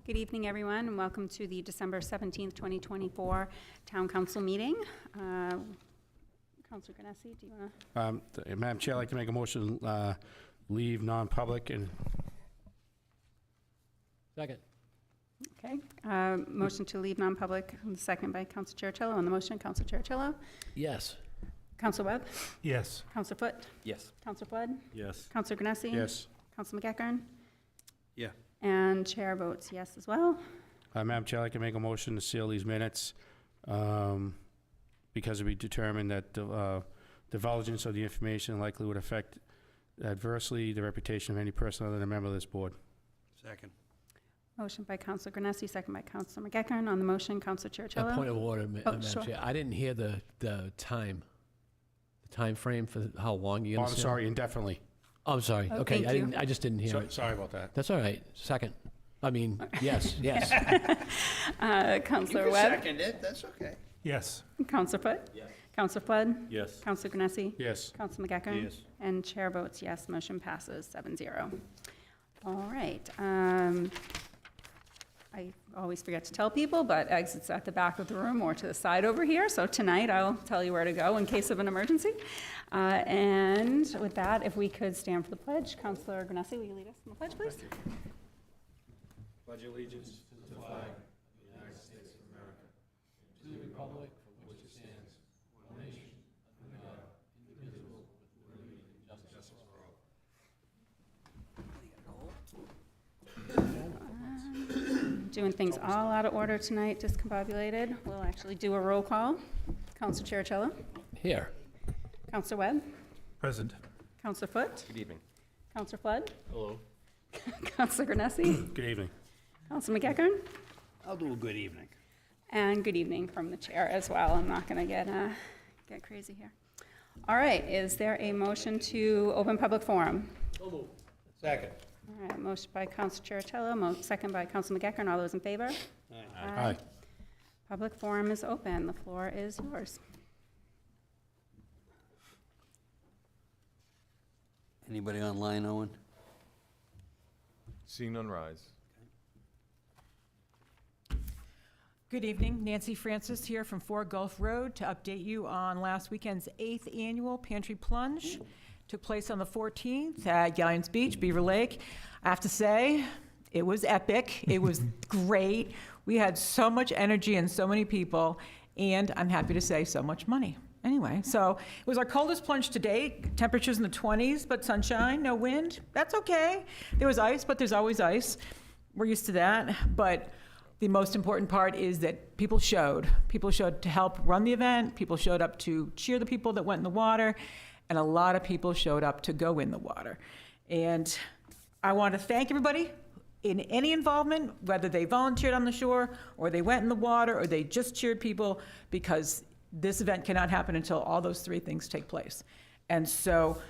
Good evening, everyone, and welcome to the December 17th, 2024 Town Council meeting. Councilor Ganesi, do you want to? Madam Chair, I'd like to make a motion, leave non-public and... Second. Okay, motion to leave non-public, second by Council Chiricello. On the motion, Council Chiricello. Yes. Council Webb. Yes. Council Foot. Yes. Council Flood. Yes. Councilor Ganesi. Yes. Council McEachern. Yeah. And chair votes yes as well. Madam Chair, I'd like to make a motion to seal these minutes because we determined that divulgence of the information likely would affect adversely the reputation of any person other than a member of this board. Second. Motion by Councilor Ganesi, second by Councilor McEachern. On the motion, Councilor A Chiricello. point of order, Madam sure. Chair. I didn't hear the time frame for how long you're Oh, going I'm to. sorry, indefinitely. Oh, I'm sorry. Oh, Okay, thank you. I just didn't hear it. Sorry about that. That's all right. Second. I mean, yes, yes. Councilor Webb. second it, that's okay. Yes. Councilor Foot. Yes. Councilor Flood. Yes. Councilor Ganesi. Yes. Councilor McEachern. Yes. And chair votes yes, motion passes 7-0. All right. I always forget to tell people, but exits at the back of the room or to the side over here. So tonight I'll tell you where to go in case of an emergency. And with that, if we could stand for the pledge. Councilor Ganesi, will you lead us in the pledge, please? Pledge allegiance to the flag of the United States of America, to the republic for which it stands, one nation, under God, indivisible, with liberty and justice for all. Doing things all out of order tonight, discombobulated. We'll actually do a roll call. Councilor Chiricello. Here. Councilor Webb. Present. Councilor Foot. Good evening. Councilor Flood. Hello. Councilor Ganesi. Good evening. Councilor McEachern. I'll do a good evening. And good evening from the chair as well. I'm not going to get crazy here. All right, is there a motion to open public forum? Second. All right, motion by Councilor Chiricello, second by Councilor McEachern. All those in favor? Aye. Public forum is open. The floor is yours. Anybody online, Owen? Seeing none, rise. Good evening, Nancy Francis here from 4 Gulf Road to update you on last weekend's 8th annual Pantry Plunge. Took place on the 14th at Galleons Beach, Beaver Lake. I have to say, it was epic. It was great. We had so much energy and so many people, and I'm happy to say so much money. Anyway, so it was our coldest plunge to date. Temperatures in the 20s, but sunshine, no wind. That's okay. There was ice, but there's always ice. We're used to that. But the most important part is that people showed. People showed to help run the event. People showed up to cheer the people that went in the water. And a lot of people showed up to go in the water. And I want to thank everybody in any involvement, whether they volunteered on the shore or they went in the water or they just cheered people, because this event cannot happen until all those three things take place. And so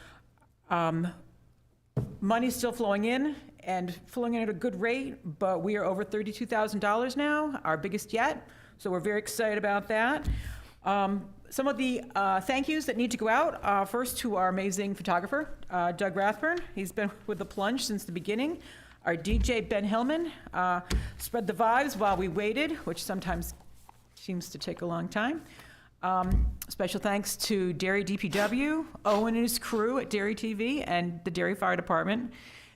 money's still flowing in and flowing in at a good rate, but we are over $32,000 now, our biggest yet. So we're very excited about that. Some of the thank yous that need to go out, first to our amazing photographer, Doug Rathburn. He's been with the plunge since the beginning. Our DJ, Ben Hillman, spread the vibes while we waited, which sometimes seems to take a long time. Special thanks to Derry DPW, Owen and his crew at Derry TV, and the Derry Fire Department.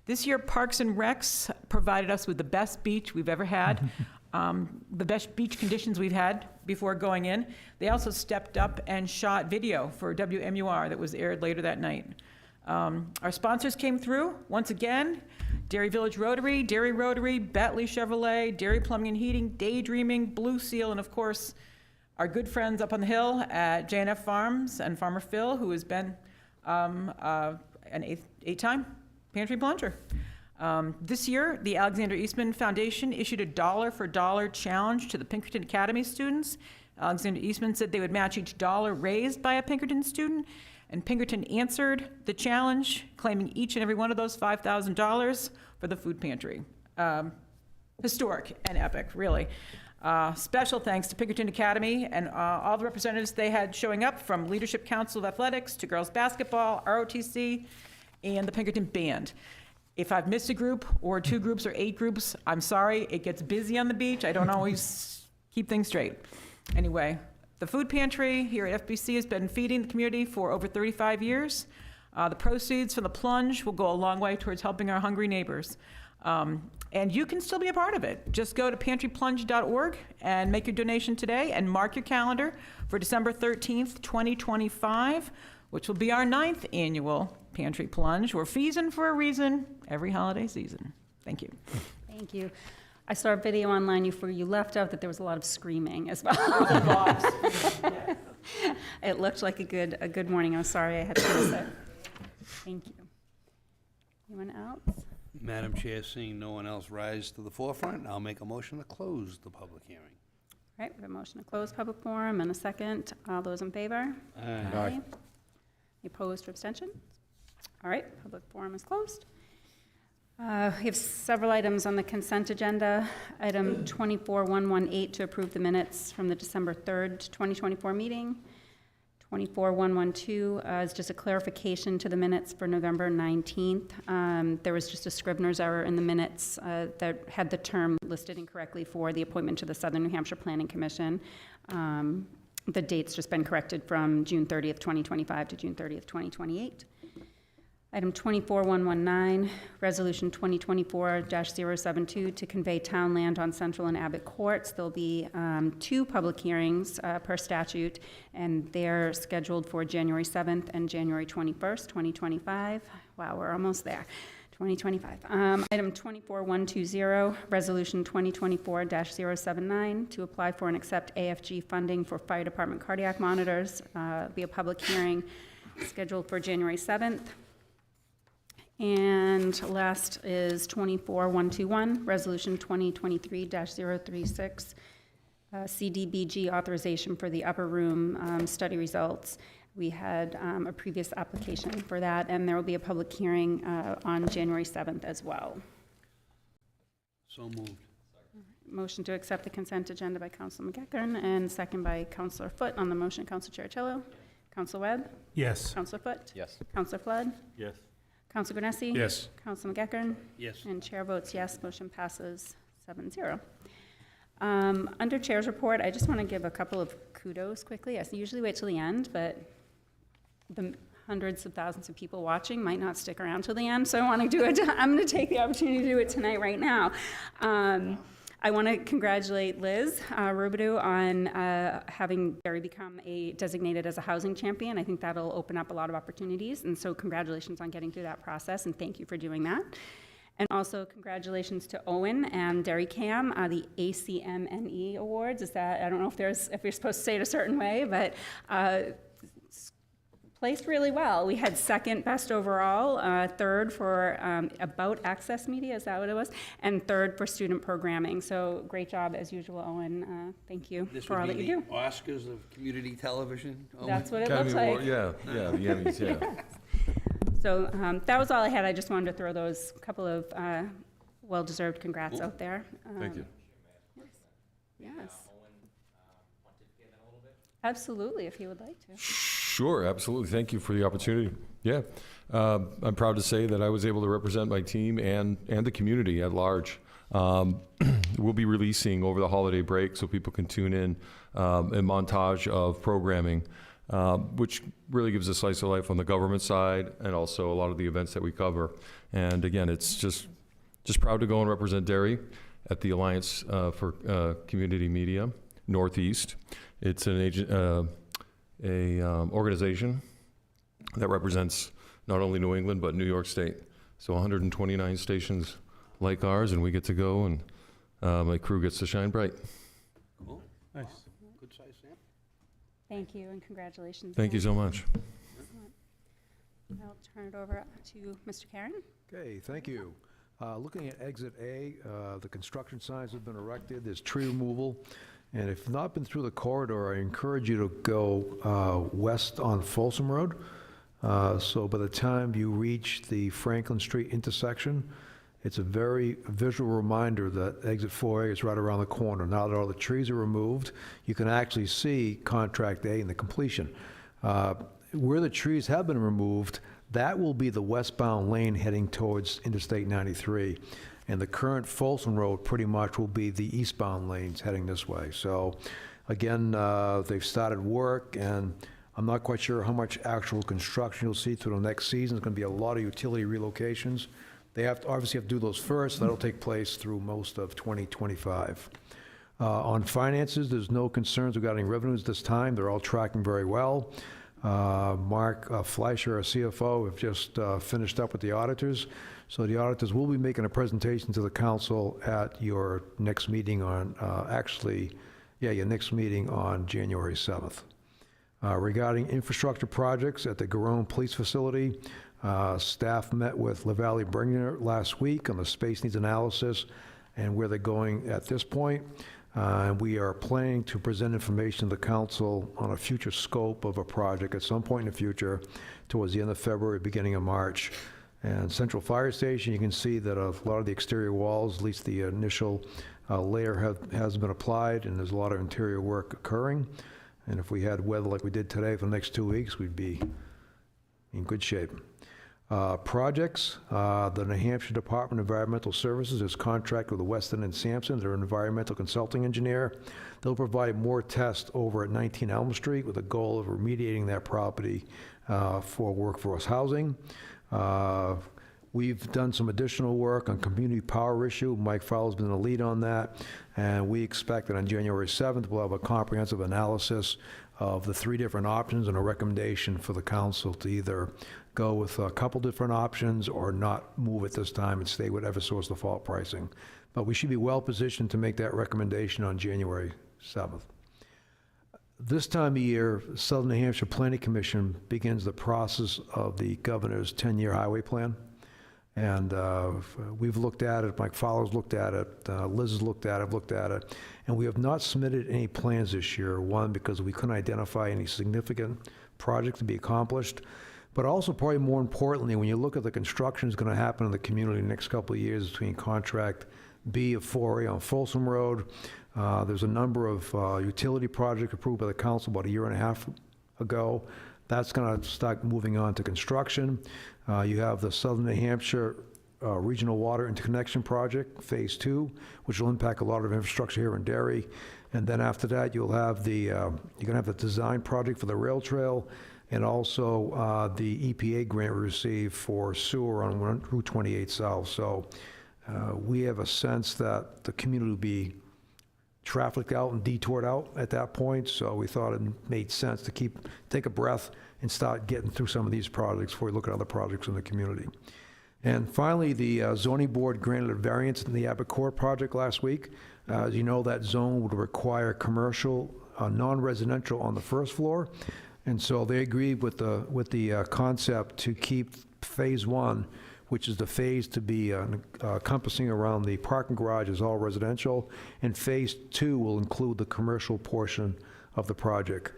This year, Parks and Recs provided us with the best beach we've ever had. The best beach conditions we've had before going in. They also stepped up and shot video for WMUR that was aired later that night. Our sponsors came through, once again, Derry Village Rotary, Bentley Chevrolet, Derry Plumbing and Heating, Daydreaming, Blue Seal, and of course, our good friends up on the hill at J&F Farms and Farmer Phil, who has been an eight-time Pantry Plunger. This year, the Alexander Eastman Foundation issued a dollar for dollar challenge to the Pinkerton Academy students. Alexander Eastman said they would match each dollar raised by a Pinkerton student, and Pinkerton answered the challenge, claiming each and every one of those $5,000 for the food pantry. Historic and epic, really. Special thanks to Pinkerton Academy and all the representatives they had showing up, from Leadership Council of Athletics to girls basketball, ROTC, and the Pinkerton Band. If I've missed a group or 2 groups or 8 groups, I'm sorry, it gets busy on the beach. I don't always keep things straight. Anyway, the food pantry here at FBC has been feeding the community for over 35 years. The proceeds from the plunge will go a long way towards helping our hungry neighbors. And you can still be a part of it. Just go to pantryplunge.org and make your donation today and mark your calendar for December 13th, 2025, which will be our 9th annual Pantry Plunge. We're feasting for a reason every holiday season. Thank you. Thank you. I saw a video online before you left out that there was a lot of screaming as well. It looked like a good morning. I'm sorry I had to miss it. Thank you. Anyone else? Madam Chair, seeing no one else rise to the forefront, I'll make a motion to close the public hearing. All right, we have a motion to close public forum and a second. All those in favor? Aye. Any opposed or abstentions? All right, public forum is closed. We have several items on the consent agenda. Item 24118 to approve the minutes from the December 3rd, 2024 meeting. 24112 is just a clarification to the minutes for November 19th. There was just a Scrivener's error in the minutes that had the term listed incorrectly for the appointment to the Southern New Hampshire Planning Commission. The date's just been corrected from June 30th, 2025 to June 30th, 2028. Item 24119, Resolution 2024-072 to convey town land on Central and Abbott Courts. There'll be 2 public hearings per statute, and they're scheduled for January 7th and January 21st, 2025. Wow, we're almost there. 2025. Item 24120, Resolution 2024-079 to apply for and accept AFG funding for fire department cardiac monitors. Be a public hearing scheduled for January 7th. And last is 24121, Resolution 2023-036, CDBG authorization for the upper room study results. We had a previous application for that, and there will be a public hearing on January 7th as well. So moved. Motion to accept the consent agenda by Councilor McEachern and second by Councilor Foote. On the motion, Councilor Cherichello. Councilor Webb. Yes. Councilor Foote. Yes. Councilor Flood. Yes. Councilor Granessi. Yes. Councilor McEachern. Yes. And chair votes yes, motion passes 7-0. Under Chair's report, I just want to give a couple of kudos quickly. I usually wait till the end, but the hundreds of thousands of people watching might not stick around till the end, so I want to do it. I'm going to take the opportunity to do it tonight, right now. I want to congratulate Liz Robidoux on having Derry become designated as a housing champion. I think that'll open up a lot of opportunities, and so congratulations on getting through that process, and thank you for doing that. And also congratulations to Owen and DerryCAM, the ACMNE Awards. Is that, I don't know if you're supposed to say it a certain way, but placed really well. We had second best overall, third for About Access Media, is that what it was? And third for student programming. So great job as usual, Owen. Thank you for all that you do. This would be the Oscars of community television? Owen? That's what it Academy looks like. Award, yeah, the Emmys, yeah. So that was all I had. I just wanted to throw those couple of well-deserved congrats out there. Thank you. Yes. Absolutely, if you would like to. Sure, absolutely. Thank you for the opportunity. Yeah, I'm proud to say that I was able to represent my team and the community at large. We'll be releasing over the holiday break so people can tune in a montage of programming, which really gives a slice of life on the government side and also a lot of the events that we cover. And again, it's just proud to go and represent Derry at the Alliance for Community Media Northeast. It's an organization that represents not only New England but New York State. So 129 stations like ours, and we get to go, and my crew gets to shine bright. Cool. Nice. Good size sample. Thank you and congratulations. Thank you again. so much. I'll turn it over to Mr. Karen. Okay, thank you. Looking at Exit A, the construction signs have been erected, there's tree removal, and if you've not been through the corridor, I encourage you to go west on Folsom Road. So by the time you reach the Franklin Street intersection, it's a very visual reminder that Exit 4A is right around the corner. Now that all the trees are removed, you can actually see Contract A and the completion. Where the trees have been removed, That will be the westbound lane heading towards Interstate 93. And the current Folsom Road pretty much will be the eastbound lanes heading this way. So again, they've started work, and I'm not quite sure how much actual construction you'll see through the next season. There's going to be a lot of utility relocations. They obviously have to do those first. That'll take place through most of 2025. On finances, there's no concerns regarding revenues this time. They're all tracking very well. Mark Fleischer, our CFO, have just finished up with the auditors. So the auditors will be making a presentation to the council at your next meeting on, your next meeting on January 7th. Regarding infrastructure projects at the Garone Police Facility, staff met with LaValle Bringer last week on the space needs analysis and where they're going at this point. We are planning to present information to the council on a future scope of a project at some point in the future, towards the end of February, beginning of March. And Central Fire Station, you can see that a lot of the exterior walls, at least the initial layer has been applied, and there's a lot of interior work occurring. And if we had weather like we did today for the next 2 weeks, we'd be in good shape. Projects, the New Hampshire Department of Environmental Services has contracted with Weston and Sampson, their environmental consulting engineer. They'll provide more tests over at 19 Elm Street with the goal of remediating that property for workforce housing. We've done some additional work on community power issue. Mike Fowler's been the lead on that, and we expect that on January 7th, we'll have a comprehensive analysis of the 3 different options and a recommendation for the council to either go with a couple different options or not move at this time and stay with Eversource default pricing. But we should be well positioned to make that recommendation on January 7th. This time of year, Southern New Hampshire Planning Commission begins the process of the governor's 10-year highway plan. And we've looked at it, Mike Fowler's looked at it, Liz has looked at it, I've looked at it, and we have not submitted any plans this year, one, because we couldn't identify any significant projects to be accomplished, but also probably more importantly, when you look at the construction that's going to happen in the community in the next couple of years between contract B of 4A on Folsom Road, there's a number of utility projects approved by the council about a year and a half ago. That's going to start moving on to construction. You have the Southern New Hampshire Regional Water Interconnection Project, Phase 2, which will impact a lot of infrastructure here in Derry. And then after that, you'll have you're going to have the design project for the rail trail, and also the EPA grant we received for sewer on Route 28 South. So we have a sense that the community will be trafficked out and detoured out at that point, so we thought it made sense to take a breath and start getting through some of these projects before we look at other projects in the community. And finally, the zoning board granted a variance in the Abbott Court project last week. As you know, that zone would require commercial, non-residential on the first floor, and so they agreed with the concept to keep Phase 1, which is the phase to be encompassing around the parking garage, is all residential, and Phase 2 will include the commercial portion of the project.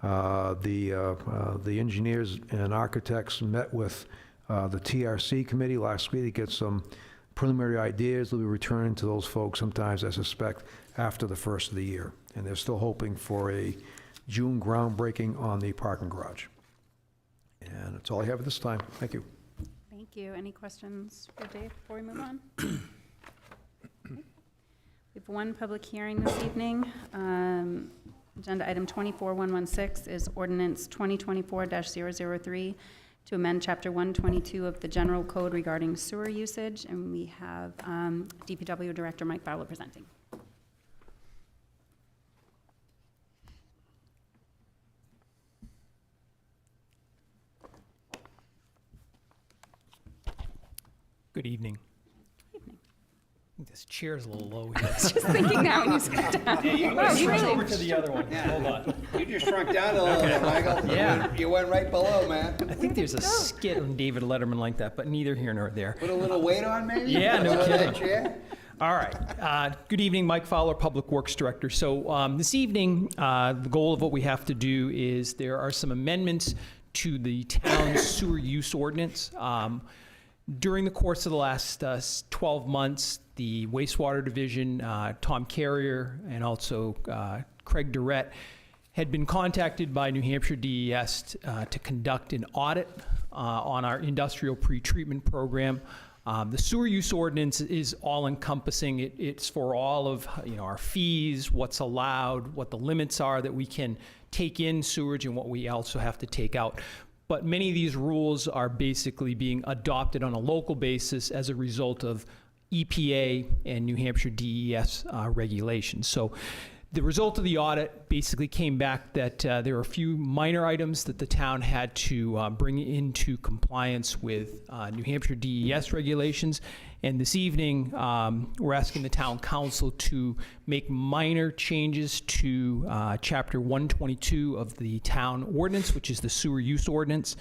The engineers and architects met with the TRC committee last week to get some preliminary ideas. They'll be returning to those folks sometimes, I suspect, after the first of the year, and they're still hoping for a June groundbreaking on the parking garage. And that's all I have at this time. Thank you. Thank you. Any questions for Dave before we move on? Okay. We have one public hearing this evening. Agenda item 24116 is ordinance 2024-003 to amend Chapter 122 of the General Code regarding sewer usage, and we have DPW Director Mike Fowler presenting. Good evening. Evening. I think this chair's a little low here. Just thinking now when you sit down. Wow, switch over to the other one. Hold on. You just shrunk down a little bit, Michael. Yeah. You went right below, man. I think there's a skit on David Letterman like that, but neither here nor there. Put a little weight on, maybe? Yeah, no Below that kidding. chair? All right. Good evening, Mike Fowler, Public Works Director. So this evening, the goal of what we have to do is there are some amendments to the town's sewer use ordinance. During the course of the last 12 months, the wastewater division, Tom Carrier, and also Craig Durrett had been contacted by New Hampshire DES to conduct an audit on our industrial pretreatment program. The sewer use ordinance is all-encompassing. It's for all of, our fees, what's allowed, what the limits are that we can take in sewage, and what we also have to take out. But many of these rules are basically being adopted on a local basis as a result of EPA and New Hampshire DES regulations. So the result of the audit basically came back that there were a few minor items that the town had to bring into compliance with New Hampshire DES regulations. And this evening, we're asking the town council to make minor changes to Chapter 122 of the town ordinance, which is the sewer use ordinance,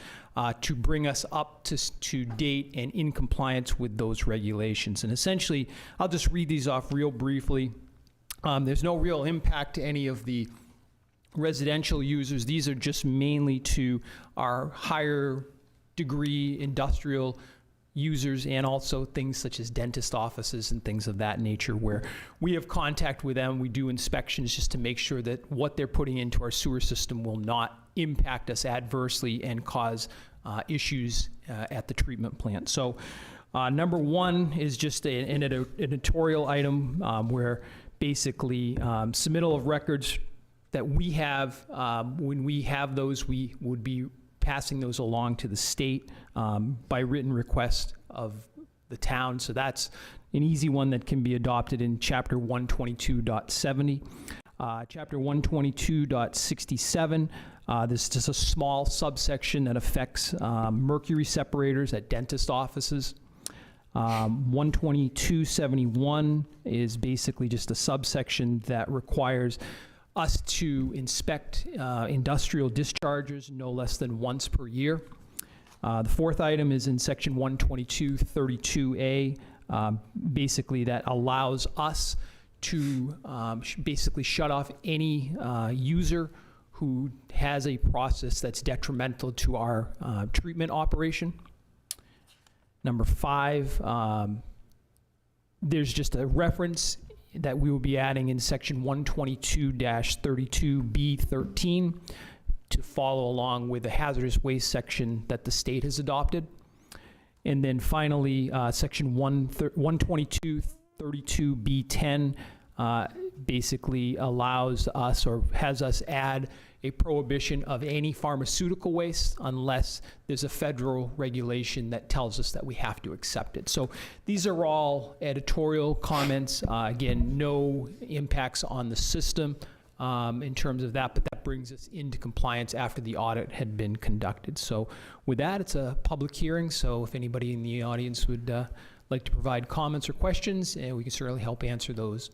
to bring us up to date and in compliance with those regulations. And essentially, I'll just read these off real briefly. There's no real impact to any of the residential users. These are just mainly to our higher degree industrial users, and also things such as dentist offices and things of that nature, where we have contact with them. We do inspections just to make sure that what they're putting into our sewer system will not impact us adversely and cause issues at the treatment plant. So number one is just an editorial item where basically submittal of records that we have. When we have those, we would be passing those along to the state by written request of the town. So that's an easy one that can be adopted in Chapter 122.70. Chapter 122.67, this is just a small subsection that affects mercury separators at dentist offices. 122.71 is basically just a subsection that requires us to inspect industrial discharges no less than once per year. The fourth item is in section 122.32A. Basically, that allows us to basically shut off any user who has a process that's detrimental to our treatment operation. Number five, there's just a reference that we will be adding in section 122-32B13 to follow along with the hazardous waste section that the state has adopted. And then finally, section 122-32B10 basically allows us, or has us add a prohibition of any pharmaceutical waste unless there's a federal regulation that tells us that we have to accept it. So these are all editorial comments. Again, no impacts on the system in terms of that, but that brings us into compliance after the audit had been conducted. So with that, it's a public hearing, so if anybody in the audience would like to provide comments or questions, and we can certainly help answer those.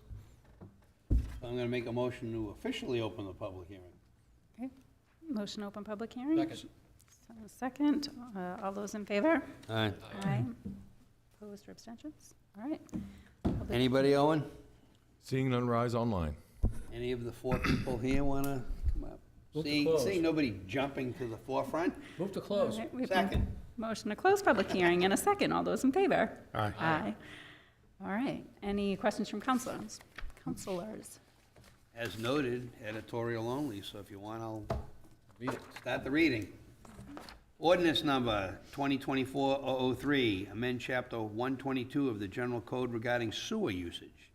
So I'm going to make a motion to officially open the public hearing. Okay. Motion to open public hearing? Second. All those in favor? Aye. Aye. Opposed or abstentions? All right. Anybody, Owen? Seeing none, rise online. Any of the four people here want to come up? Seeing nobody jumping to the forefront? Move to All close. right, we have Second. a motion to close public hearing and a second. All those in favor? Aye. Aye. All right. Any questions from councilors? Counselors? As noted, editorial only, so if you want, I'll start the reading. Ordinance number 2024-003, amend Chapter 122 of the General Code regarding sewer usage.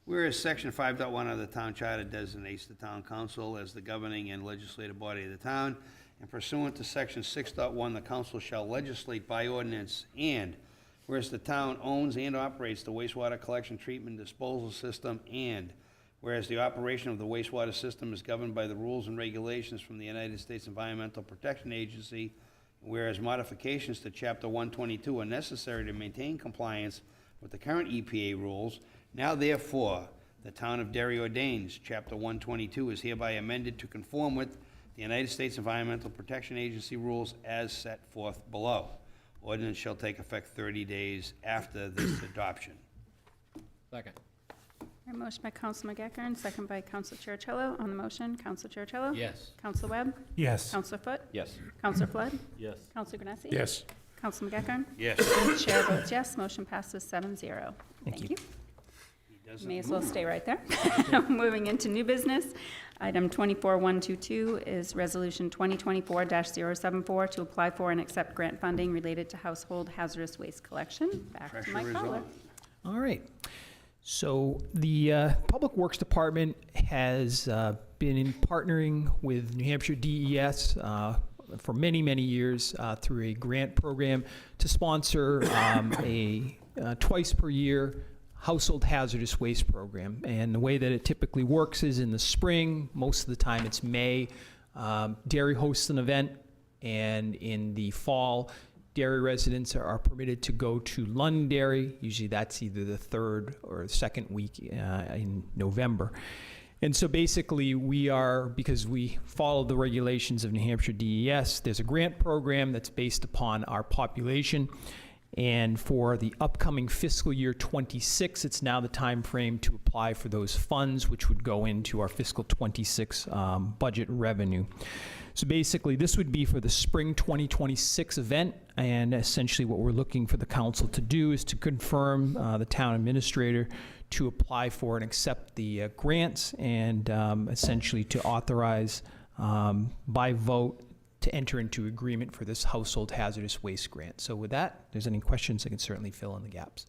Whereas Section 5.1 of the Town Charter designates the Town Council as the governing and legislative body of the town, and pursuant to Section 6.1, the council shall legislate by ordinance, and whereas the town owns and operates the wastewater collection, treatment, disposal system, and whereas the operation of the wastewater system is governed by the rules and regulations from the United States Environmental Protection Agency, whereas modifications to Chapter 122 are necessary to maintain compliance with the current EPA rules, now therefore, the town of Derry ordains Chapter 122 is hereby amended to conform with the United States Environmental Protection Agency rules as set forth below. Ordinance shall take effect 30 days after this adoption. Second. All right, motion by Council McEachern, second by Council Chiricello. On the motion, Council Chiricello? Yes. Council Webb? Yes. Council Foot? Yes. Council Flood? Yes. Council Granessi? Yes. Council McEachern? Yes. Chair votes yes, motion passes 7-0. Thank you. He Doesn't May as well move. stay right there. Moving into new business. Item 24122 is Resolution 2024-074 to apply for and accept grant funding related to household hazardous waste collection. Back to Pressure Mike is Fowler. on. All right. So the Public Works Department has been in partnering with New Hampshire DES for many, many years through a grant program to sponsor a twice per year household hazardous waste program. And the way that it typically works is in the spring, most of the time it's May, Derry hosts an event, and in the fall, Derry residents are permitted to go to Londonderry. Usually that's either the third or second week in November. And so basically because we follow the regulations of New Hampshire DES, there's a grant program that's based upon our population. And for the upcoming fiscal year 26, it's now the time frame to apply for those funds, which would go into our fiscal 26 budget revenue. So basically, this would be for the spring 2026 event, and essentially what we're looking for the council to do is to confirm the town administrator to apply for and accept the grants, and essentially to authorize by vote to enter into agreement for this household hazardous waste grant. So with that, if there's any questions, I can certainly fill in the gaps.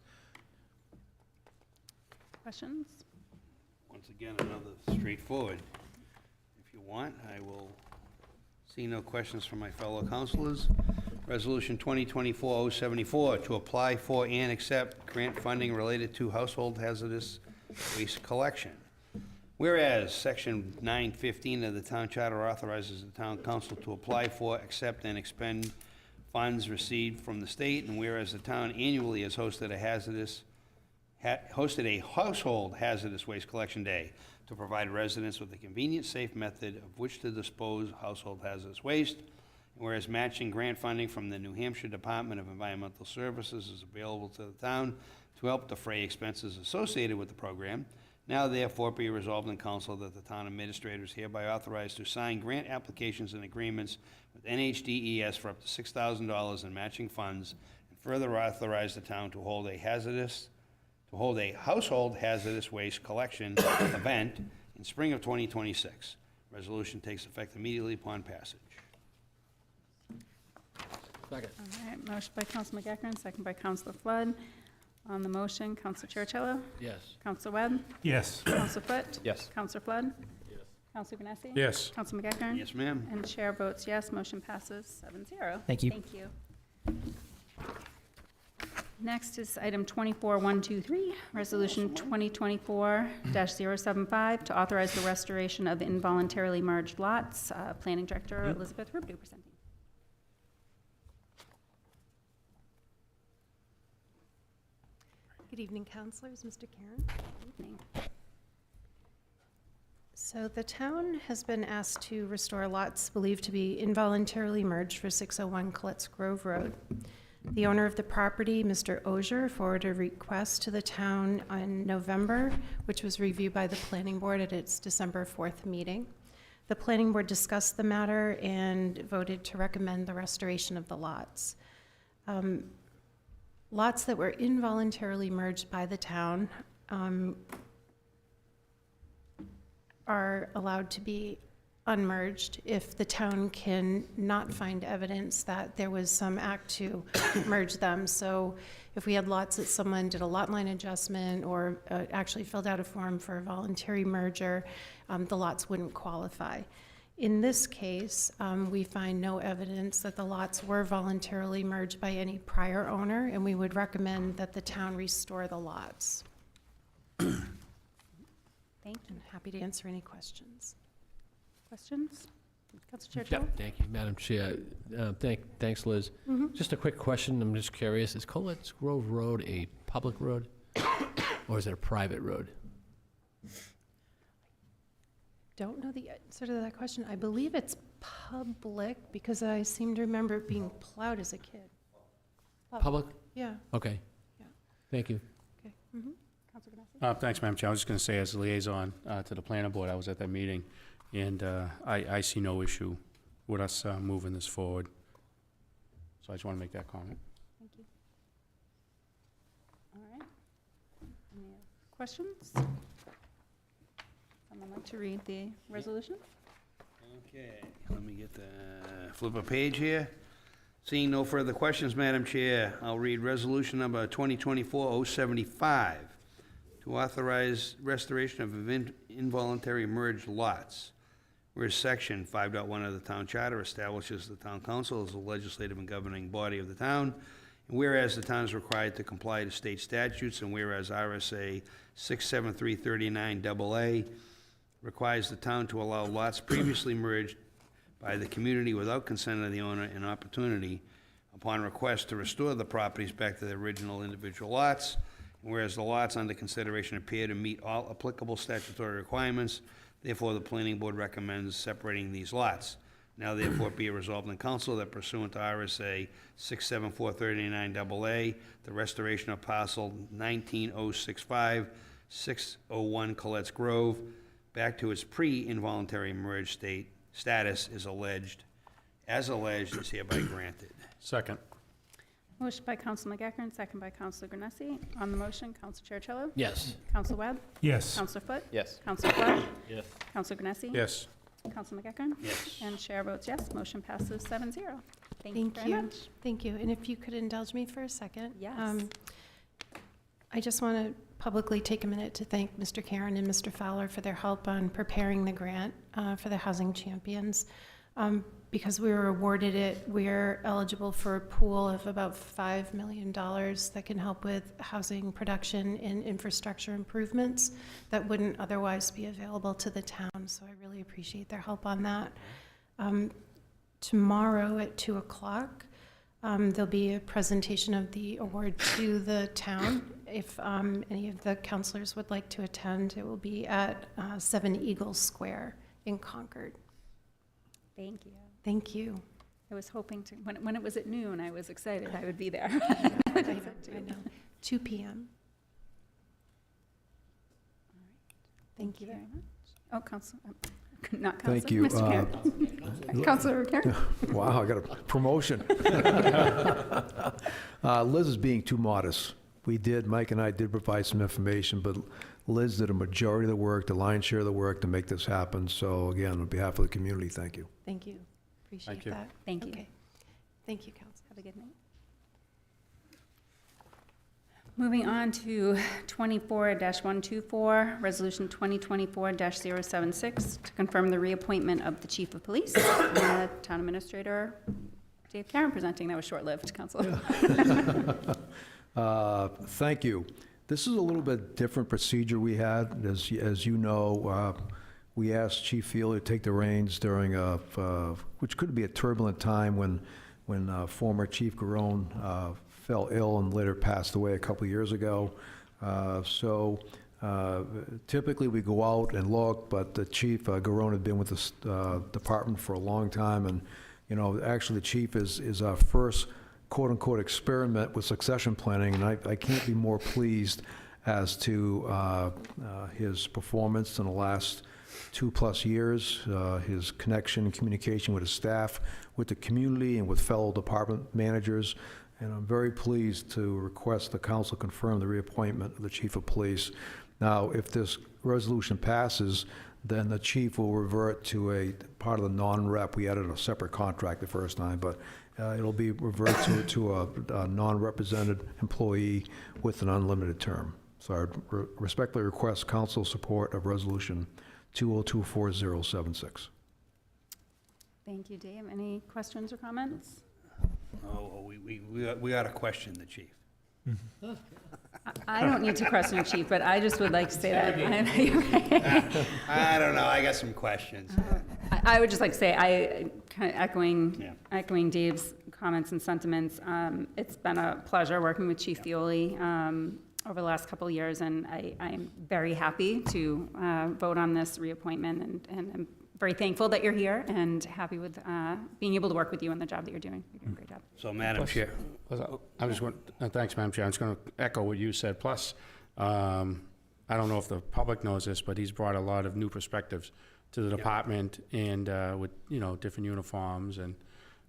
Questions? Once again, another straightforward. If you want, I will see no questions from my fellow councilors. Resolution 2024-074 to apply for and accept grant funding related to household hazardous waste collection. Whereas Section 915 of the Town Charter authorizes the Town Council to apply for, accept, and expend funds received from the state, and whereas the town annually has hosted a household hazardous waste collection day to provide residents with a convenient, safe method of which to dispose household hazardous waste, and whereas matching grant funding from the New Hampshire Department of Environmental Services is available to the town to help defray expenses associated with the program, now therefore be resolved in council that the town administrator is hereby authorized to sign grant applications and agreements with NHDES for up to $6,000 in matching funds, and further authorize the town to hold a household hazardous waste collection event in spring of 2026. Resolution takes effect immediately upon passage. Second. All right, motion by Counsel McEachern, second by Counsel Flood. On the motion, Counsel Chercello? Yes. Counsel Webb? Yes. Counsel Foot? Yes. Counsel Flood? Yes. Counsel Ganesi? Yes. Counsel McEachern? Yes, ma'am. And chair votes yes, motion passes 7-0. Thank you. Thank you. Next is item 24123, Resolution 2024-075 to authorize the restoration of involuntarily merged lots. Planning Director Elizabeth Rubdu presenting. Good evening, councilors. Mr. Karen. Evening. So the town has been asked to restore lots believed to be involuntarily merged for 601 Colette's Grove Road. The owner of the property, Mr. Ogier, forwarded a request to the town in November, which was reviewed by the planning board at its December 4th meeting. The planning board discussed the matter and voted to recommend the restoration of the lots. Lots that were involuntarily merged by the town are allowed to be unmerged if the town can not find evidence that there was some act to merge them. So if we had lots that someone did a lot line adjustment or actually filled out a form for a voluntary merger, the lots wouldn't qualify. In this case, we find no evidence that the lots were voluntarily merged by any prior owner, and we would recommend that the town restore the lots. Thank you. I'm happy to answer any questions. Questions? Counsel Yeah, Chercello? thank you, Madam Chair. Thanks, Liz. Just a quick question, I'm just curious, is Colette's Grove Road a public road? Or is it a private road? Don't know the answer to that question. I believe it's public because I seem to remember it being plowed as a kid. Public? Yeah, Okay. Yeah. Thank you. okay. Counsel Ganesi? Thanks, Madam Chair. I was just going to say, as a liaison to the planning board, I was at that meeting, and I see no issue with us moving this forward. So I just want to make that comment. Thank you. All right. Any questions? Someone like to read the resolution? Okay, let me get the, flip a page here. Seeing no further questions, Madam Chair, I'll read resolution number 2024-075 to authorize restoration of involuntary merged lots. Whereas section 5.1 of the town charter establishes the town council as the legislative and governing body of the town, and whereas the town is required to comply to state statutes, and whereas RSA 67339AA requires the town to allow lots previously merged by the community without consent of the owner an opportunity upon request to restore the properties back to their original individual lots. And whereas the lots under consideration appear to meet all applicable statutory requirements, therefore the planning board recommends separating these lots. Now therefore be it resolved in council that pursuant to RSA 67439AA, the restoration of parcel 19065, 601 Colette's Grove, back to its pre-involuntary merge state status is alleged, is hereby granted. Second. Motion by Counsel McEachern, second by Counsel Granessi. On the motion, Counsel Chercello? Yes. Counsel Webb? Yes. Counsel Foot? Yes. Counsel Flood? Yes. Counsel Granessi? Yes. Counsel McEachern? Yes. And chair votes yes, motion passes 7-0. Thank you Thank very you. much. Thank you. And if you could indulge me for a second. Yes. I just want to publicly take a minute to thank Mr. Karen and Mr. Fowler for their help on preparing the grant for the Housing Champions. Because we were awarded it, we're eligible for a pool of about $5 million that can help with housing production and infrastructure improvements that wouldn't otherwise be available to the town. So I really appreciate their help on that. Tomorrow at 2 o'clock, there'll be a presentation of the award to the town. If any of the councilors would like to attend, it will be at 7 Eagles Square in Concord. Thank you. Thank you. I was hoping to, when it was at noon, I was excited I would be there. I know. 2 p.m. Thank you very much. Oh, Counsel, not Counsel. Thank you. Mr. Karen. Counsilor Karen. Wow, I got a promotion. Liz is being too modest. Mike and I did provide some information, but Liz did a majority of the work, the lion's share of the work to make this happen. So again, on behalf of the community, thank you. Thank you. Appreciate Thank you. that. Thank you. Okay. Thank you, Council. Have a good night. Moving on to 24-124, Resolution 2024-076, to confirm the reappointment of the Chief of Police, Town Administrator Dave Karen presenting. That was short-lived, Council. Thank you. This is a little bit different procedure we had. As you know, we asked Chief Field to take the reins during which could be a turbulent time when former Chief Garone fell ill and later passed away a couple years ago. So typically we go out and look, but the Chief Garone had been with this department for a long time, and actually the Chief is our first quote-unquote experiment with succession planning, and I can't be more pleased as to his performance in the last 2+ years, his connection and communication with his staff, with the community, and with fellow department managers. And I'm very pleased to request the council confirm the reappointment of the Chief of Police. Now, if this resolution passes, then the chief will revert to a part of the non-rep. We added a separate contract the first time, but it'll be reverted to a non-represented employee with an unlimited term. So I respectfully request council support of resolution 2024-076. Thank you, Dave. Any questions or comments? Oh, we ought to question the chief. I don't need to question Chief, but I just would like to say that. I don't know, I got some questions. I would just like to say, I kind of Yeah. echoing Dave's comments and sentiments. It's been a pleasure working with Chief Fioli over the last couple of years, and I'm very happy to vote on this reappointment, and I'm very thankful that you're here and happy with being able to work with you in the job that you're doing. You're doing a great job. So, Madam Chair. I'm just going, thanks, Madam Chair. I'm just going to echo what you said. Plus, I don't know if the public knows this, but he's brought a lot of new perspectives to the department, and with, different uniforms, and,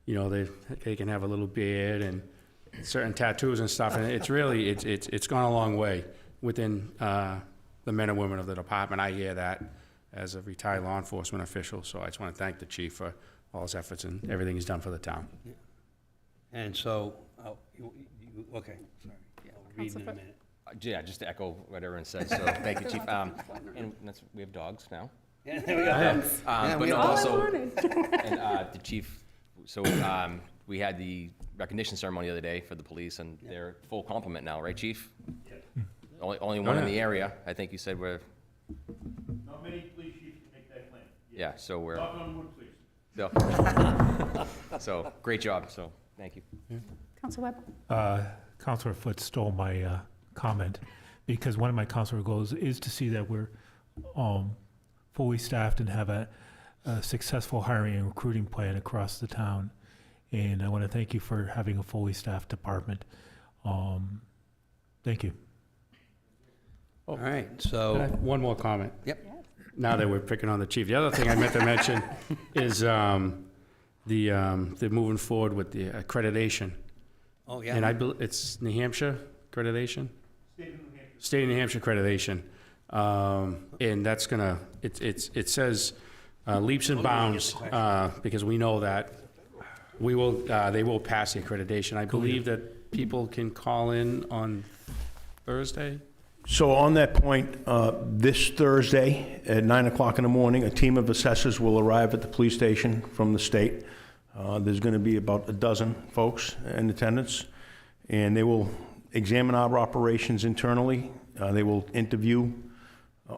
they can have a little beard and certain tattoos and stuff. And it's really, it's gone a long way within the men and women of the department. I hear that as a retired law enforcement official, so I just want to thank the chief for all his efforts and everything he's done for the town. And so, okay, sorry. Yeah, I'll read in a Counselor Foote. minute. Yeah, just to echo what everyone said, so thank you, Chief. And that's, we have dogs now. Yeah, there we go. But we no, have All I also, wanted. and the chief, so we had the recognition ceremony the other day for the police, and they're full complement now, right, chief? Only one in the area, I think you said we're, Not many police chiefs can make that claim. yeah, so we're, Knock on wood, please. so, great job, so, thank you. Counselor Webb? Counselor Foote stole my comment, because one of my counselor goals is to see that we're fully staffed and have a successful hiring and recruiting plan across the town. And I want to thank you for having a fully staffed department. Thank you. All right, Can I so, have one more comment. yep. Now that we're picking on the chief, the other thing I meant to mention is the moving forward with the accreditation. Oh, yeah. And it's New Hampshire accreditation? State of New Hampshire accreditation. And that's gonna, it says leaps and bounds, because we know that they will pass the accreditation. I believe that people can call in on Thursday? So on that point, this Thursday at 9 o'clock in the morning, a team of assessors will arrive at the police station from the state. There's going to be about a dozen folks in attendance, and they will examine our operations internally. They will interview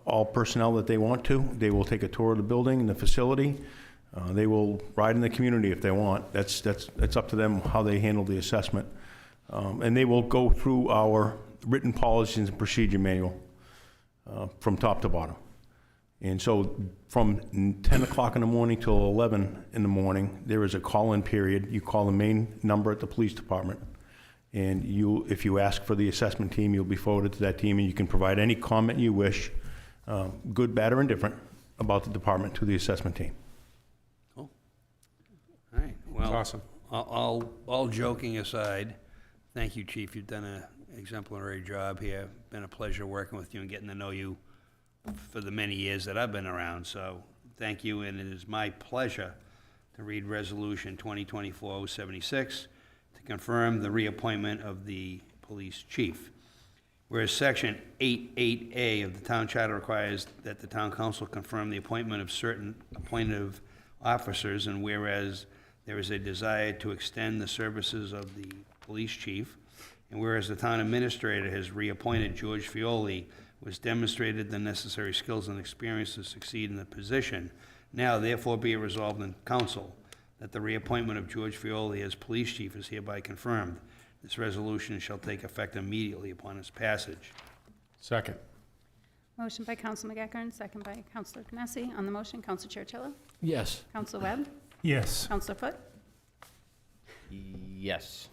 all personnel that they want to. They will take a tour of the building and the facility. They will ride in the community if they want. That's up to them how they handle the assessment. And they will go through our written policies and procedure manual from top to bottom. And so from 10 o'clock in the morning till 11 in the morning, there is a call-in period. You call the main number at the police department, and if you ask for the assessment team, you'll be forwarded to that team, and you can provide any comment you wish, good, bad, or indifferent, about the department to the assessment team. Cool. All right, well. Awesome. All joking aside, thank you, Chief. You've done an exemplary job here. Been a pleasure working with you and getting to know you for the many years that I've been around. So thank you, and it is my pleasure to read Resolution 2024-076 to confirm the reappointment of the police chief. Whereas Section 88A of the Town Charter requires that the Town Council confirm the appointment of certain appointed officers, and whereas there is a desire to extend the services of the police chief, and whereas the town administrator has reappointed George Fioli, who has demonstrated the necessary skills and experience to succeed in the position, now therefore be it resolved in council that the reappointment of George Fioli as police chief is hereby confirmed. This resolution shall take effect immediately upon its passage. Second. Motion by Counsel McEachern, second by Counsellor Canesi. On the motion, Counsel Chercello? Yes. Counsel Webb? Yes. Counsellor Foote? Yes.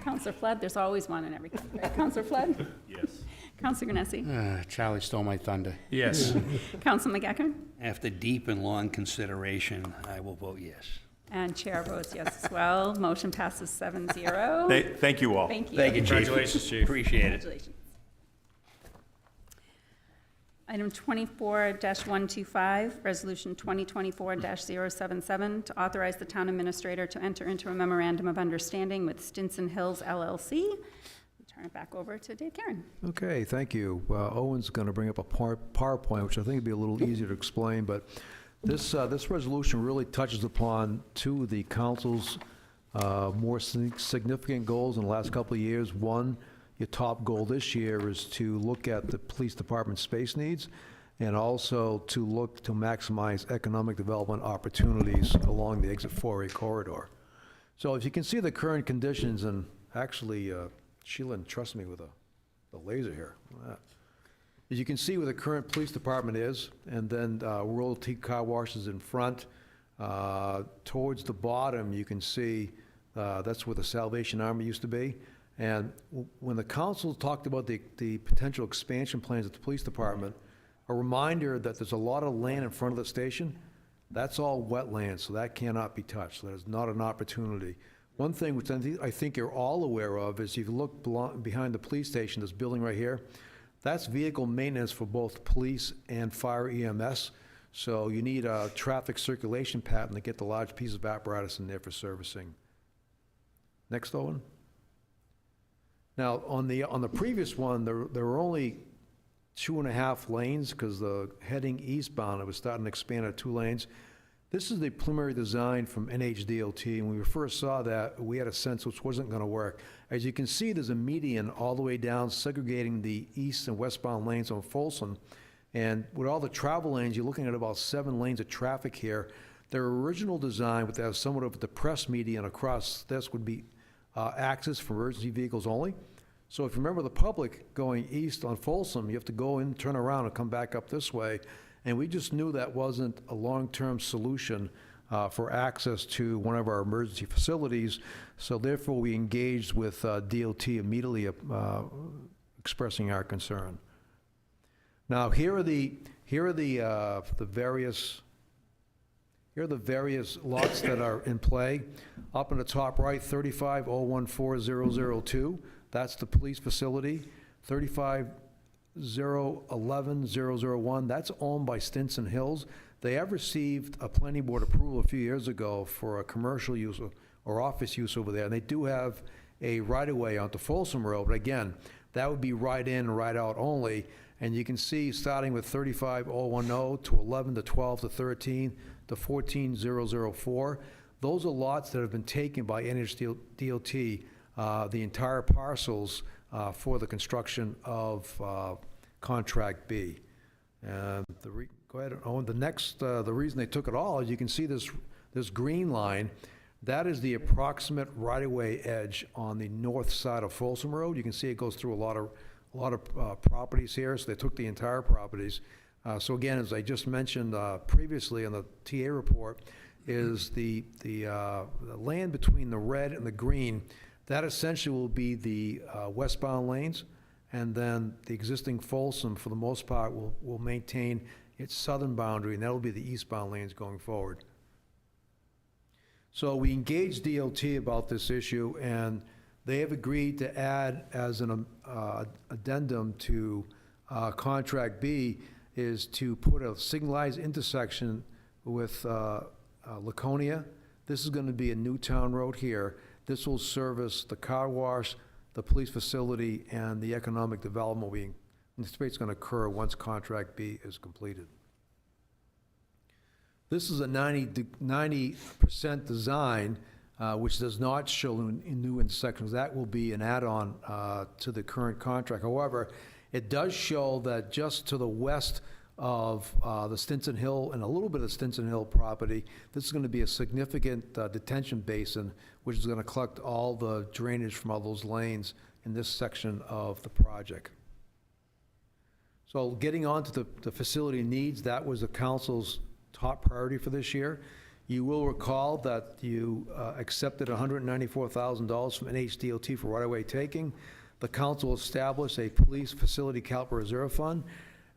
Counselor Flood? There's always one in every country. Right? Counselor Flood? Yes. Counselor Canesi? Charlie stole my thunder. Yes. Counsel McEachern? After deep and long consideration, I will vote yes. And chair votes yes as well. Motion passes 7-0. Thank you all. Thank you. Thank you, Chief. Congratulations, Chief. Appreciate it. Congratulations. Item 24-125, Resolution 2024-077, to authorize the town administrator to enter into a memorandum of understanding with Stinson Hills LLC. We'll turn it back over to Dave Karen. Okay, thank you. Owen's going to bring up a PowerPoint, which I think would be a little easier to explain, but this resolution really touches upon two of the council's more significant goals in the last couple of years. One, your top goal this year is to look at the police department space needs, and also to look to maximize economic development opportunities along the Exit 4A corridor. So if you can see the current conditions, and actually Sheila entrusted me with a laser here. Look at that. As you can see where the current police department is, and then World T car washes in front. Towards the bottom, you can see that's where the Salvation Army used to be. And when the council talked about the potential expansion plans at the police department, a reminder that there's a lot of land in front of the station. That's all wetland, so that cannot be touched. So there's not an opportunity. One thing which I think you're all aware of is if you look behind the police station, this building right here, That's vehicle maintenance for both police and fire EMS. So you need a traffic circulation pattern to get the large pieces of apparatus in there for servicing. Next, Owen. Now, on the previous one, there were only 2.5 lanes because the heading eastbound, it was starting to expand to 2 lanes. This is the preliminary design from NHDOT, and when we first saw that, we had a sense which wasn't going to work. As you can see, there's a median all the way down, segregating the east and westbound lanes on Folsom. And with all the travel lanes, you're looking at about 7 lanes of traffic here. Their original design, with that somewhat of a depressed median across this, would be access for emergency vehicles only. So if you remember the public going east on Folsom, you have to go in, turn around, and come back up this way. And we just knew that wasn't a long-term solution for access to one of our emergency facilities. So therefore, we engaged with DOT immediately, expressing our concern. Now, here are the various lots that are in play. Up in the top right, 35014002, that's the police facility. 35011-001, that's owned by Stinson Hills. They have received a planning board approval a few years ago for a commercial use or office use over there. And they do have a right-of-way onto Folsom Road, but again, that would be right in, right out only. And you can see, starting with 35010 to 11 to 12 to 13 to 14004, those are lots that have been taken by NHDOT, the entire parcels for the construction of Contract B. And go ahead, Owen. The next, the reason they took it all is you can see this green line. That is the approximate right-of-way edge on the north side of Folsom Road. You can see it goes through a lot of properties here, so they took the entire properties. So again, as I just mentioned previously on the TA report, is the land between the red and the green, that essentially will be the westbound lanes, and then the existing Folsom, for the most part, will maintain its southern boundary, and that'll be the eastbound lanes going forward. So we engaged DOT about this issue, and they have agreed to add as an addendum to Contract B is to put a signalized intersection with Laconia. This is going to be a new town road here. This will service the car wash, the police facility, and the economic development we anticipate is going to occur once Contract B is completed. This is a 90% design, which does not show in new intersections. That will be an add-on to the current contract. However, it does show that just to the west of the Stinson Hill and a little bit of Stinson Hill property, this is going to be a significant detention basin, which is going to collect all the drainage from all those lanes in this section of the project. So getting on to the facility needs, that was the council's top priority for this year. You will recall that you accepted $194,000 from NHDOT for right-of-way taking. The council established a police facility capital reserve fund,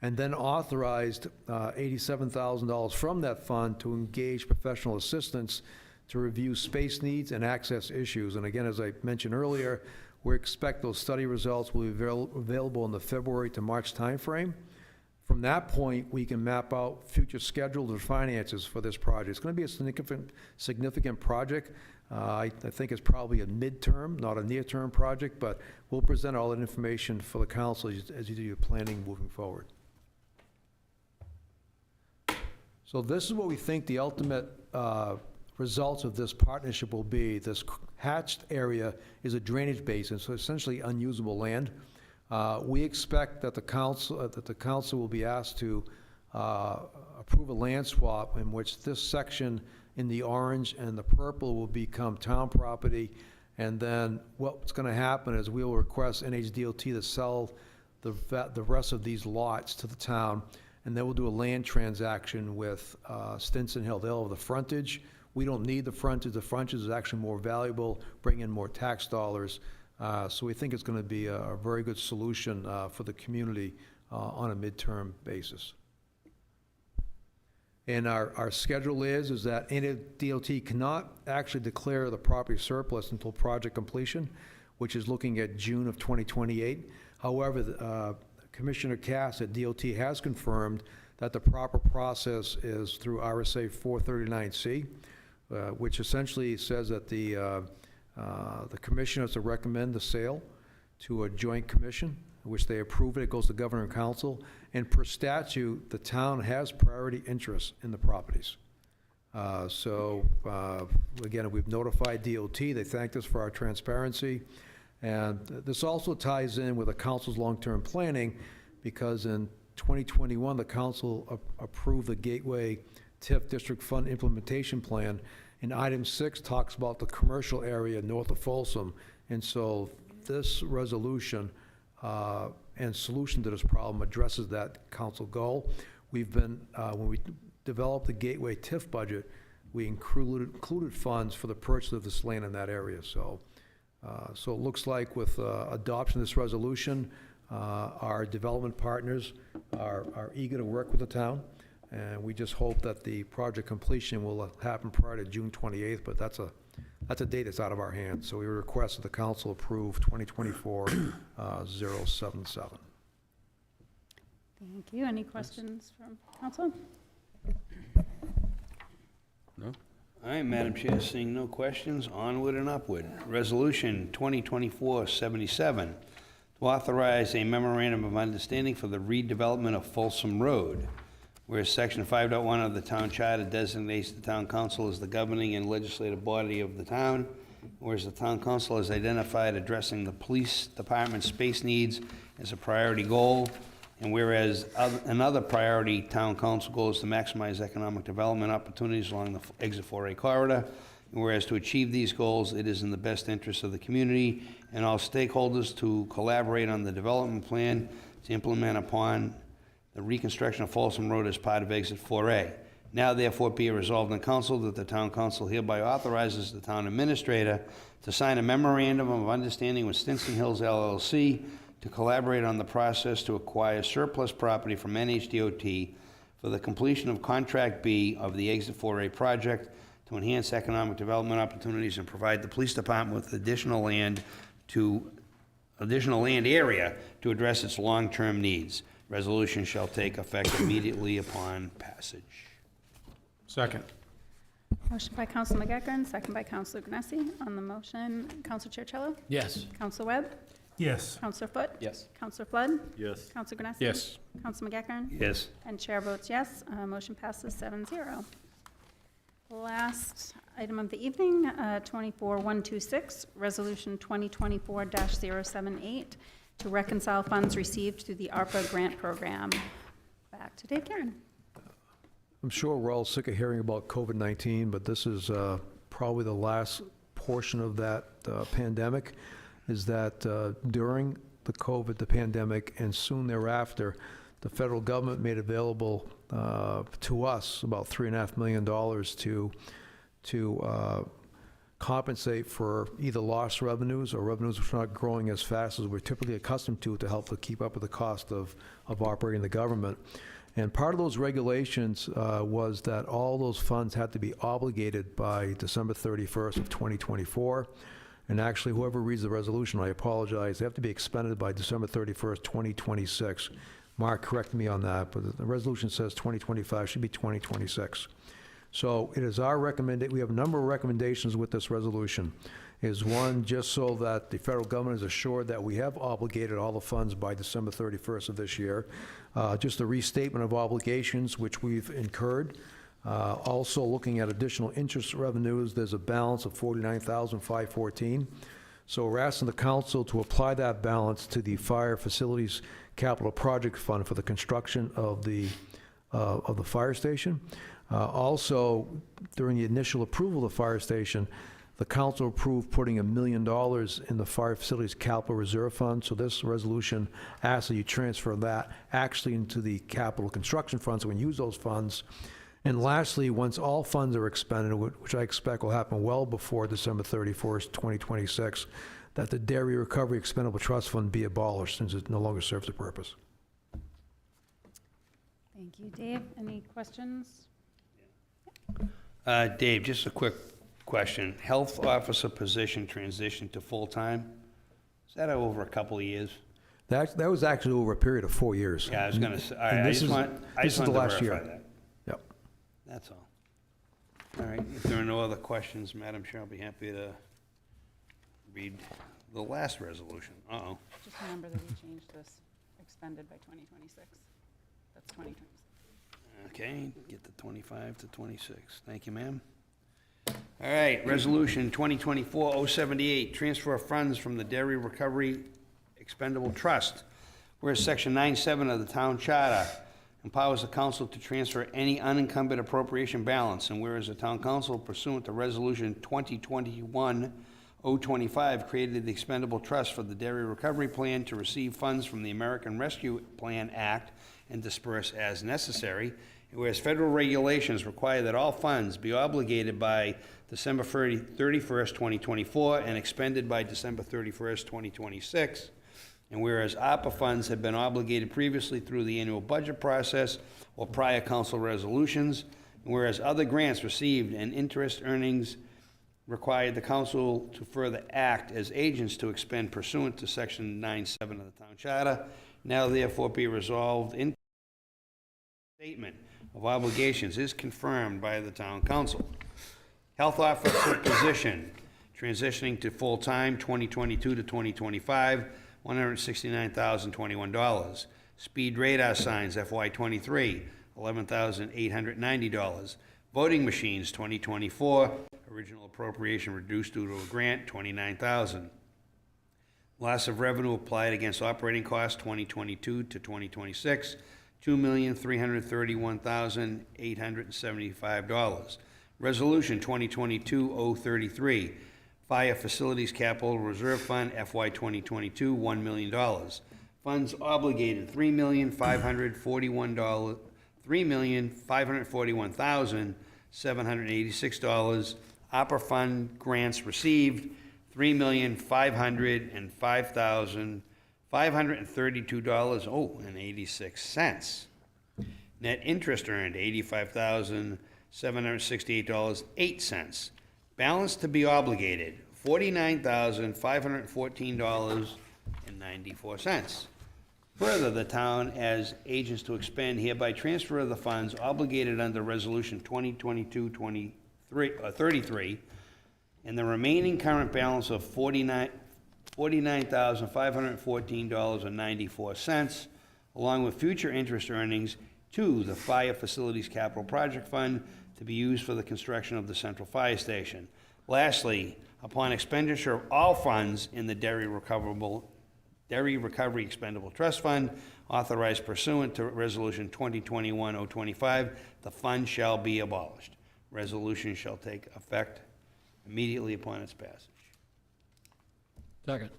and then authorized $87,000 from that fund to engage professional assistance to review space needs and access issues. And again, as I mentioned earlier, we expect those study results will be available in the February to March timeframe. From that point, we can map out future schedules and finances for this project. It's going to be a significant project. I think it's probably a midterm, not a near-term project, but we'll present all that information for the council as you do your planning moving forward. So this is what we think the ultimate results of this partnership will be. This hatched area is a drainage basin, so essentially unusable land. We expect that the council will be asked to approve a land swap in which this section in the orange and the purple will become town property. And then what's going to happen is we will request NHDOT to sell the rest of these lots to the town, and then we'll do a land transaction with Stinson Hill. They'll have the frontage. We don't need the frontage. The frontage is actually more valuable, bring in more tax dollars. So we think it's going to be a very good solution for the community on a midterm basis. And our schedule is that NHDOT cannot actually declare the property surplus until project completion, which is looking at June of 2028. However, the Commissioner Cass at DOT has confirmed that the proper process is through RSA 439C, which essentially says that the commissioner has to recommend the sale to a joint commission, which they approve it, it goes to governor and council, and per statute, the town has priority interest in the properties. Again, we've notified DOT, they thanked us for our transparency, and this also ties in with the council's long-term planning, because in 2021, the council approved the Gateway TIF District Fund Implementation Plan, and item 6 talks about the commercial area north of Folsom, and so this resolution and solution to this problem addresses that council goal. We've been, when we developed the Gateway TIF budget, we included funds for the purchase of this land in that area. So it looks like with adoption of this resolution, our development partners are eager to work with the town, and we just hope that the project completion will happen prior to June 28th, but that's a date that's out of our hands. So we request that the council approve 2024-077. Thank you. Any questions from council? No? All right, Madam Chair, seeing no questions, onward and upward. Resolution 2024-77, to authorize a memorandum of understanding for the redevelopment of Folsom Road, whereas Section 5.1 of the Town Charter designates the Town Council as the governing and legislative body of the town, whereas the Town Council has identified addressing the police department's space needs as a priority goal, and whereas another priority Town Council goal is to maximize economic development opportunities along the Exit 4A corridor, and whereas to achieve these goals, it is in the best interest of the community and all stakeholders to collaborate on the development plan to implement upon the reconstruction of Folsom Road as part of Exit 4A. Now therefore be it resolved in council that the Town Council hereby authorizes the Town Administrator to sign a memorandum of understanding with Stinson Hills LLC to collaborate on the process to acquire surplus property from NHDOT for the completion of Contract B of the Exit 4A project to enhance economic development opportunities and provide the police department with additional land area to address its long-term needs. Resolution shall take effect immediately upon passage. Second. Motion by Council McEachran, second by Councilor Gnesi. On the motion, Council Chercello? Yes. Council Webb? Yes. Councilor Foot? Yes. Councilor Flood? Yes. Councilor Gnesi? Yes. Council McEachran? Yes. And chair votes yes. Motion passes 7-0. Last item of the evening, 24126, Resolution 2024-078, to reconcile funds received through the ARPA grant program. Back to Dave Karen. I'm sure we're all sick of hearing about COVID-19, but this is probably the last portion of that pandemic, is that during the pandemic and soon thereafter, the federal government made available to us about $3.5 million to compensate for either lost revenues or revenues which are not growing as fast as we're typically accustomed to help to keep up with the cost of operating the government. And part of those regulations was that all those funds had to be obligated by December 31st of 2024. And actually, whoever reads the resolution, I apologize, they have to be expended by December 31st, 2026. Mark, correct me on that, but the resolution says 2025, should be 2026. So it is our recommendation, we have a number of recommendations with this resolution. Is one, just so that the federal government is assured that we have obligated all the funds by December 31st of this year. Just a restatement of obligations which we've incurred. Also looking at additional interest revenues, there's a balance of $49,514. So we're asking the council to apply that balance to the Fire Facilities Capital Project Fund for the construction of the fire station. Also, during the initial approval of the fire station, the council approved putting $1 million in the Fire Facilities Capital Reserve Fund. So this resolution asks that you transfer that actually into the capital construction fund so we can use those funds. And lastly, once all funds are expended, which I expect will happen well before December 31st, 2026, that the Dairy Recovery Expendable Trust Fund be abolished since it no longer serves a purpose. Thank you, Dave. Any questions? Dave, just a quick question. Health officer position transition to full-time? Is that over a couple of years? That was actually over a period of 4 years. Yeah, I was gonna say, all And right, I this just is- want, I this just is the wanted to last year. verify that. Yep. That's all. All right, if there are no other questions, Madam Chair, I'll be happy to read the last resolution. Uh-oh. Just remember that we changed this, expended by 2026. That's 2026. Okay, get the 25 to 26. Thank you, ma'am. All right, Resolution 2024-078, transfer of funds from the Dairy Recovery Expendable Trust. Whereas Section 9-7 of the Town Charter empowers the council to transfer any unencumbered appropriation balance, and whereas the Town Council pursuant to Resolution 2021-025 created the Expendable Trust for the Dairy Recovery Plan to receive funds from the American Rescue Plan Act and disperse as necessary. Whereas federal regulations require that all funds be obligated by December 31st, 2024, and expended by December 31st, 2026. And whereas ARPA funds have been obligated previously through the annual budget process or prior council resolutions, and whereas other grants received and interest earnings required the council to further act as agents to expend pursuant to Section 9-7 of the Town Charter, now therefore be resolved in statement of obligations is confirmed by the Town Council. Health officer position, transitioning to full-time, 2022 to 2025, $169,021. Speed radar signs, FY23, $11,890. Voting machines, 2024, original appropriation reduced due to a grant, $29,000. Loss of revenue applied against operating costs, 2022 to 2026, $2,331,875. Resolution 2022-033, Fire Facilities Capital Reserve Fund, FY 2022, $1 million. Funds obligated, $3,541,786. Opera Fund grants received, $3,505,532.86. Net interest earned, $85,768.08. Balance to be obligated, $49,514.94. Further, the town, as agents to expend, hereby transfer of the funds obligated under Resolution 2022-33, and the remaining current balance of $49,514.94, along with future interest earnings, to the Fire Facilities Capital Project Fund to be used for the construction of the central fire station. Lastly, upon expenditure of all funds in the Dairy Recovery Expendable Trust Fund, authorized pursuant to Resolution 2021-025, the fund shall be abolished. Resolution shall take effect immediately upon its passage. Second.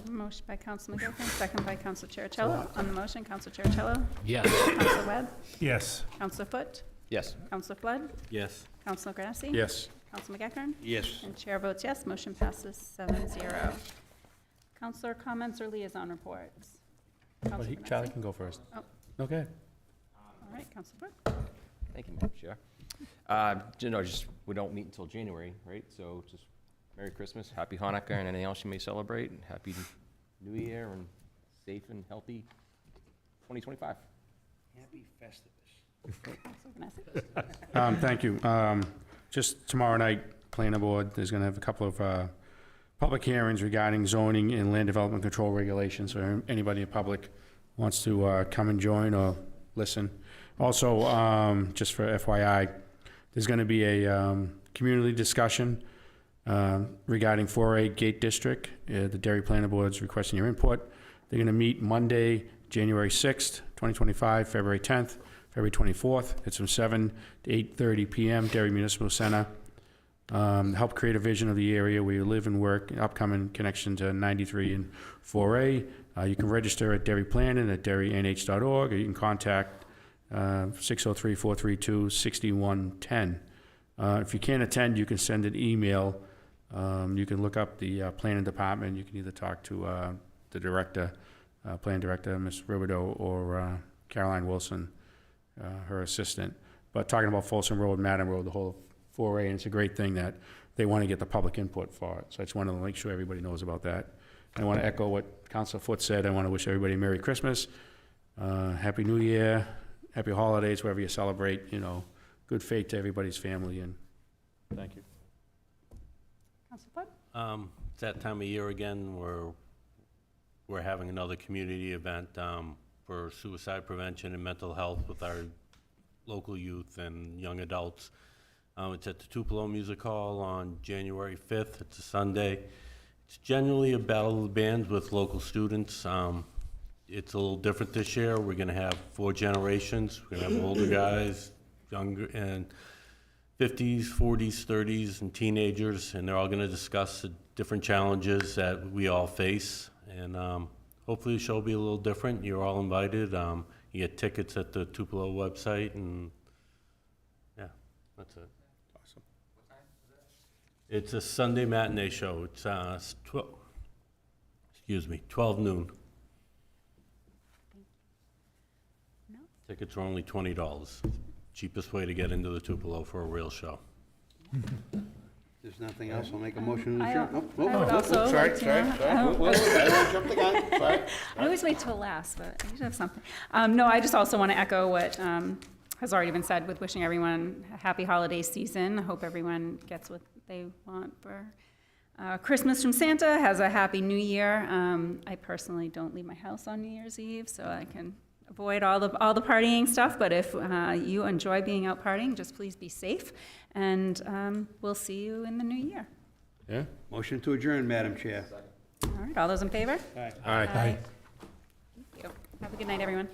Motion by Counsel McGuckin, second by Counsel Cherichello. On the motion, Counsel Cherichello. Yes. Counsel Webb. Yes. Counsel Foote. Yes. Counsel Flood. Yes. Counsel Grassy. Yes. Counsel McGuckin. Yes. And chair votes yes, motion passes 7-0. Counselor comments or liaison reports? Counselor Charlie Grassy. can go first. Oh. Okay. All right, Counselor Foote. Thank you, Madam Chair. We don't meet until January, right? So just Merry Christmas, Happy Hanukkah, and anything else you may celebrate, and Happy New Year, and safe and healthy 2025. Happy Festivus. Counselor Grassy. Thank you. Just tomorrow night, planning board, there's gonna have a couple of, public hearings regarding zoning and land development control regulations, so anybody in public wants to, come and join or listen. Also, just for FYI, there's gonna be a, community discussion, regarding 4A Gate District. The Derry Planning Board's requesting your input. They're gonna meet Monday, January 6th, 2025, February 10th, February 24th. It's from 7 to 8:30 PM, Derry Municipal Center. Help create a vision of the area where you live and work, upcoming connection to 93 and 4A. You can register at Derry Planning at derrynh.org, or you can contact 603-432-6110. If you can't attend, you can send an email. You can look up the planning department. You can either talk to the director, plan director, Ms. Ribideau, or Caroline Wilson, her assistant. But talking about Folsom Road, Madam Road, the whole 4A, and it's a great thing that they want to get the public input for it. So I just wanted to make sure everybody knows about that. I want to echo what Councilor Foot said. I want to wish everybody a Merry Christmas, Happy New Year, Happy Holidays, wherever you celebrate, you know, good fate to everybody's family, and thank you. Councilor Flood? It's that time of year again where we're having another community event for suicide prevention and mental health with our local youth and young adults. It's at the Tupelo Music Hall on January 5th. It's a Sunday. It's generally a battle of the bands with local students. It's a little different this year. We're going to have 4 generations. We're going to have older guys, younger, and 50s, 40s, 30s, and teenagers, and they're all going to discuss the different challenges that we all face. And hopefully the show will be a little different. You're all invited. You get tickets at the Tupelo website, and yeah, that's it. Awesome. It's a Sunday matinee show. It's 12 noon. No? Tickets are only $20. Cheapest way to get into the Tupelo for a real show. There's nothing else, I'll make a motion to I adjourn. don't- Oh, I would also sorry, like to- sorry. I don't- I jumped the gun, sorry. I always wait till last, but I usually have something. No, I just also want to echo what has already been said with wishing everyone a happy holiday season. I hope everyone gets what they want for Christmas from Santa, has a happy new year. I personally don't leave my house on New Year's Eve, so I can avoid all the partying stuff, but if you enjoy being out partying, just please be safe, and we'll see you in the new year. Yeah? Motion to adjourn, Madam Chair. All right, all those in favor? All right. Thank you. Have a good night, everyone.